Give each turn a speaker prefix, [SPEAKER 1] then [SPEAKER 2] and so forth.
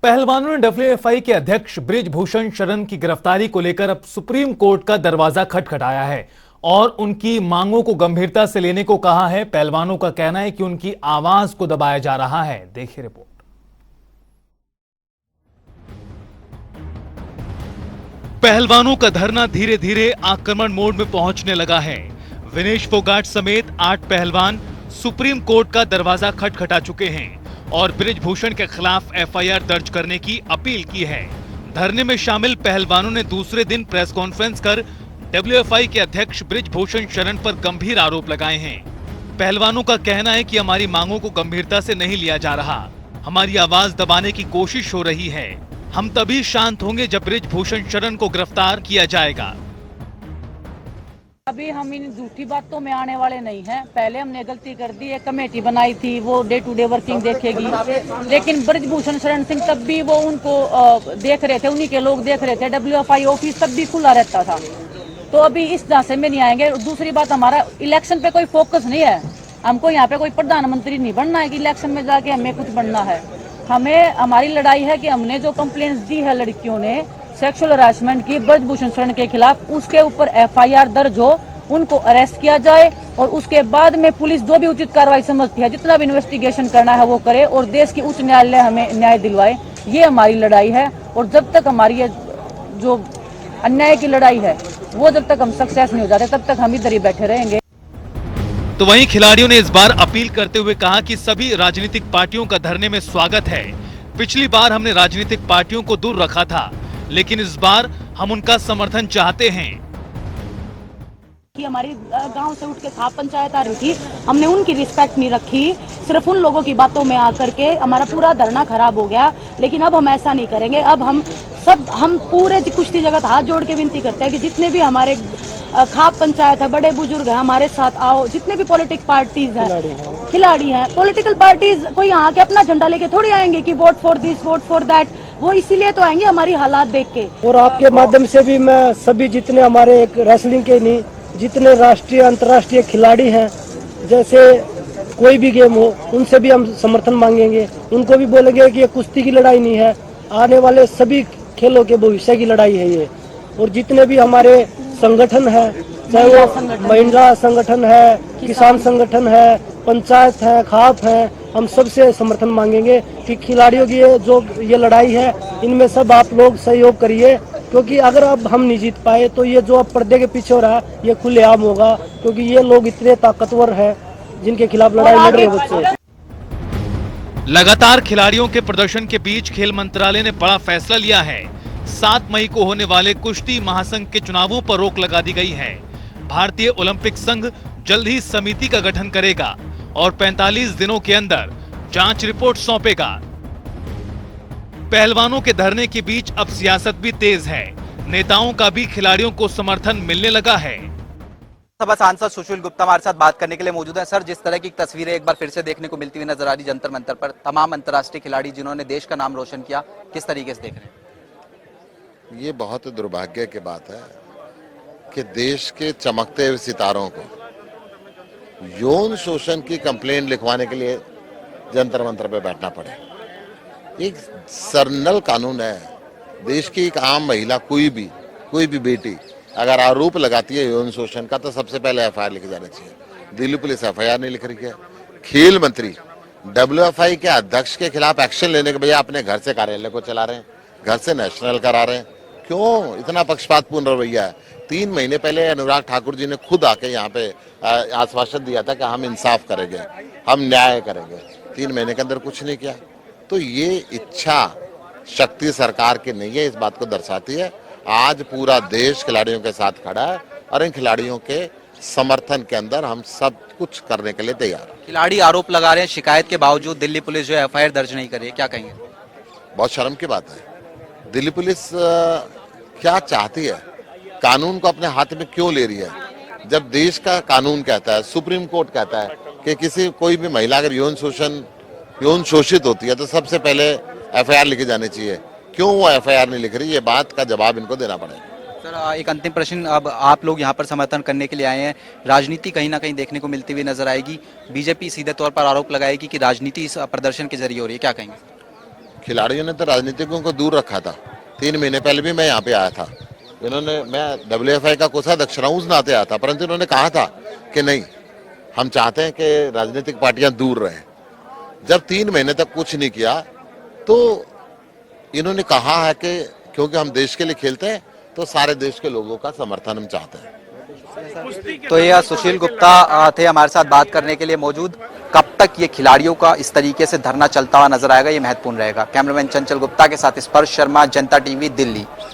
[SPEAKER 1] पहलवानों ने डब्ल्यूएफआई के अध्यक्ष बृजभूषण शरण की गिरफ्तारी को लेकर अब सुप्रीम कोर्ट का दरवाजा खटखटाया है और उनकी मांगों को गंभीरता से लेने को कहा है। पहलवानों का कहना है कि उनकी आवाज को दबाया जा रहा है। देखिए रिपोर्ट। पहलवानों का धरना धीरे धीरे आक्रमण मोड में पहुंचने लगा है। विनेश फोगाट समेत 8 पहलवान सुप्रीम कोर्ट का दरवाजा खटखटा चुके हैं और बृजभूषण के खिलाफ एफआईआर दर्ज करने की अपील की है। धरने में शामिल पहलवानों ने दूसरे दिन प्रेस कॉन्फ्रेंस कर डब्ल्यूएफआई के अध्यक्ष बृजभूषण शरण पर गंभीर आरोप लगाए हैं। पहलवानों का कहना है कि हमारी मांगों को गंभीरता से नहीं लिया जा रहा, हमारी आवाज दबाने की कोशिश हो रही है। हम तभी शांत होंगे जब बृजभूषण शरण को गिरफ्तार किया जाएगा।
[SPEAKER 2] अभी हम इन झूठी बातों में आने वाले नहीं हैं। पहले हमने गलती कर दी, एक कमेटी बनाई थी, वो डे टू डे वर्किंग देखेगी, लेकिन बृजभूषण शरण सिंह तब भी वो उनको देख रहे थे, उन्हीं के लोग देख रहे थे। डब्ल्यूएफआई ऑफिस तब भी खुला रहता था, तो अभी इस झांसे में नहीं आएंगे। दूसरी बात, हमारा इलेक्शन पे कोई फोकस नहीं है। हमको यहाँ पे कोई प्रधानमंत्री नहीं बनना है कि इलेक्शन में जाके हमें कुछ बनना है। हमें हमारी लड़ाई है कि हमने जो कंप्लेंट्स दी है लड़कियों ने सेक्सुअल हरासमेंट की बृजभूषण शरण के खिलाफ, उसके ऊपर एफआईआर दर्ज हो, उनको अरेस्ट किया जाए और उसके बाद में पुलिस जो भी उचित कार्रवाई समझती है, जितना भी इन्वेस्टिगेशन करना है वो करे और देश की उच्च न्यायालय हमें न्याय दिलवाए। ये हमारी लड़ाई है और जब तक हमारी ये जो अन्याय की लड़ाई है वो जब तक हम सक्सेस नहीं हो जाते तब तक हम इधर ही बैठे रहेंगे।
[SPEAKER 1] तो वहीं खिलाड़ियों ने इस बार अपील करते हुए कहा कि सभी राजनीतिक पार्टियों का धरने में स्वागत है। पिछली बार हमने राजनीतिक पार्टियों को दूर रखा था, लेकिन इस बार हम उनका समर्थन चाहते हैं।
[SPEAKER 2] कि हमारी गांव से उठ के खाप पंचायत आ रही थी, हमने उनकी रिस्पेक्ट नहीं रखी, सिर्फ उन लोगों की बातों में आकर के हमारा पूरा धरना खराब हो गया। लेकिन अब हम ऐसा नहीं करेंगे। अब हम पूरे कुश्ती जगत हाथ जोड़ के विनती करते हैं कि जितने भी हमारे खाप पंचायत है, बड़े बुजुर्ग हैं, हमारे साथ आओ। जितने भी पॉलिटिक पार्टीज हैं, खिलाड़ी हैं, पॉलिटिकल पार्टीज कोई यहाँ के अपना झंडा लेके थोड़ी आएंगे कि vote for this vote for that. वो इसीलिए तो आएंगे हमारी हालात देख के।
[SPEAKER 3] और आपके माध्यम से भी मैं सभी जितने हमारे एक रेसलिंग के नहीं, जितने राष्ट्रीय अंतर्राष्ट्रीय खिलाड़ी हैं, जैसे कोई भी गेम हो, उनसे भी हम समर्थन मांगेंगे। उनको भी बोलेंगे कि ये कुश्ती की लड़ाई नहीं है, आने वाले सभी खेलों के भविष्य की लड़ाई है ये। और जितने भी हमारे संगठन है, चाहे वो महिला संगठन है, किसान संगठन है, पंचायत है, खाप है, हम सबसे समर्थन मांगेंगे कि खिलाड़ियों की ये लड़ाई है, इनमें सब आप लोग सहयोग करिए। क्योंकि अगर अब हम नहीं जीत पाए तो ये जो अब पर्दे के पीछे हो रहा है ये खुलेआम होगा, क्योंकि ये लोग इतने ताकतवर हैं जिनके खिलाफ लड़ाई लड़ रहे बच्चे।
[SPEAKER 1] लगातार खिलाड़ियों के प्रदर्शन के बीच खेल मंत्रालय ने बड़ा फैसला लिया है। 7 मई को होने वाले कुश्ती महासंघ के चुनावों पर रोक लगा दी गई है। भारतीय ओलंपिक संघ जल्द ही समिति का गठन करेगा और 45 दिनों के अंदर जांच रिपोर्ट सौंपेगा। पहलवानों के धरने के बीच अब सियासत भी तेज है। नेताओं का भी खिलाड़ियों को समर्थन मिलने लगा है।
[SPEAKER 4] सभा सांसद सुशील गुप्ता हमारे साथ बात करने के लिए मौजूद है। सर, जिस तरह की तस्वीरें एक बार फिर से देखने को मिलती हुई नजर आ रही जंतर मंतर पर, तमाम अंतर्राष्ट्रीय खिलाड़ी जिन्होंने देश का नाम रोशन किया, किस तरीके से देख रहे हैं?
[SPEAKER 5] ये बहुत दुर्भाग्य की बात है कि देश के चमकते हुए सितारों को यौन शोषण की कंप्लेंट लिखवाने के लिए जंतर मंतर पे बैठना पड़े। एक सरनल कानून है। देश की एक आम महिला, कोई भी बेटी अगर आरोप लगाती है यौन शोषण का, तो सबसे पहले एफआईआर लिखी जानी चाहिए। दिल्ली पुलिस एफआईआर नहीं लिख रही है। खेल मंत्री डब्ल्यूएफआई के अध्यक्ष के खिलाफ एक्शन लेने के बजाय अपने घर से कार्यालय को चला रहे हैं, घर से नेशनल करा रहे हैं। क्यों इतना पक्षपातपूर्ण रवैया है? 3 महीने पहले अनुराग ठाकुर जी ने खुद आके यहाँ पे आश्वासन दिया था कि हम इंसाफ करेंगे, हम न्याय करेंगे। 3 महीने के अंदर कुछ नहीं किया। तो ये इच्छा शक्ति सरकार की नहीं है, इस बात को दर्शाती है। आज पूरा देश खिलाड़ियों के साथ खड़ा है और इन खिलाड़ियों के समर्थन के अंदर हम सब कुछ करने के लिए तैयार हैं।
[SPEAKER 4] खिलाड़ी आरोप लगा रहे हैं, शिकायत के बावजूद दिल्ली पुलिस जो है एफआईआर दर्ज नहीं कर रही है, क्या कहेंगे?
[SPEAKER 5] बहुत शर्म की बात है। दिल्ली पुलिस क्या चाहती है? कानून को अपने हाथ में क्यों ले रही है? जब देश का कानून कहता है, सुप्रीम कोर्ट कहता है कि कोई भी महिला अगर यौन शोषित होती है तो सबसे पहले एफआईआर लिखी जानी चाहिए। क्यों वो एफआईआर नहीं लिख रही? ये बात का जवाब इनको देना पड़ेगा।
[SPEAKER 4] सर, एक अंतिम प्रश्न, अब आप लोग यहाँ पर समर्थन करने के लिए आए हैं, राजनीति कहीं ना कहीं देखने को मिलती हुई नजर आएगी। बीजेपी सीधे तौर पर आरोप लगाएगी कि राजनीति इस प्रदर्शन के जरिए हो रही है, क्या कहेंगे?
[SPEAKER 5] खिलाड़ियों ने तो राजनीतिकों को दूर रखा था। 3 महीने पहले भी मैं यहाँ पे आया था, मैं WFI का कोषाध्यक्ष रहा हूँ, उस नाते आया था, परंतु इन्होंने कहा था कि नहीं, हम चाहते हैं कि राजनीतिक पार्टियां दूर रहें। जब 3 महीने तक कुछ नहीं किया तो इन्होंने कहा है कि क्योंकि हम देश के लिए खेलते हैं तो सारे देश के लोगों का समर्थन हम चाहते हैं।
[SPEAKER 4] तो यह सुशील गुप्ता थे हमारे साथ बात करने के लिए मौजूद। कब तक ये खिलाड़ियों का इस तरीके से धरना चलता हुआ नजर आएगा, ये महत्वपूर्ण रहेगा। कैमरामैन चंचल गुप्ता के साथ स्पर्श शर्मा, जनता टीवी, दिल्ली।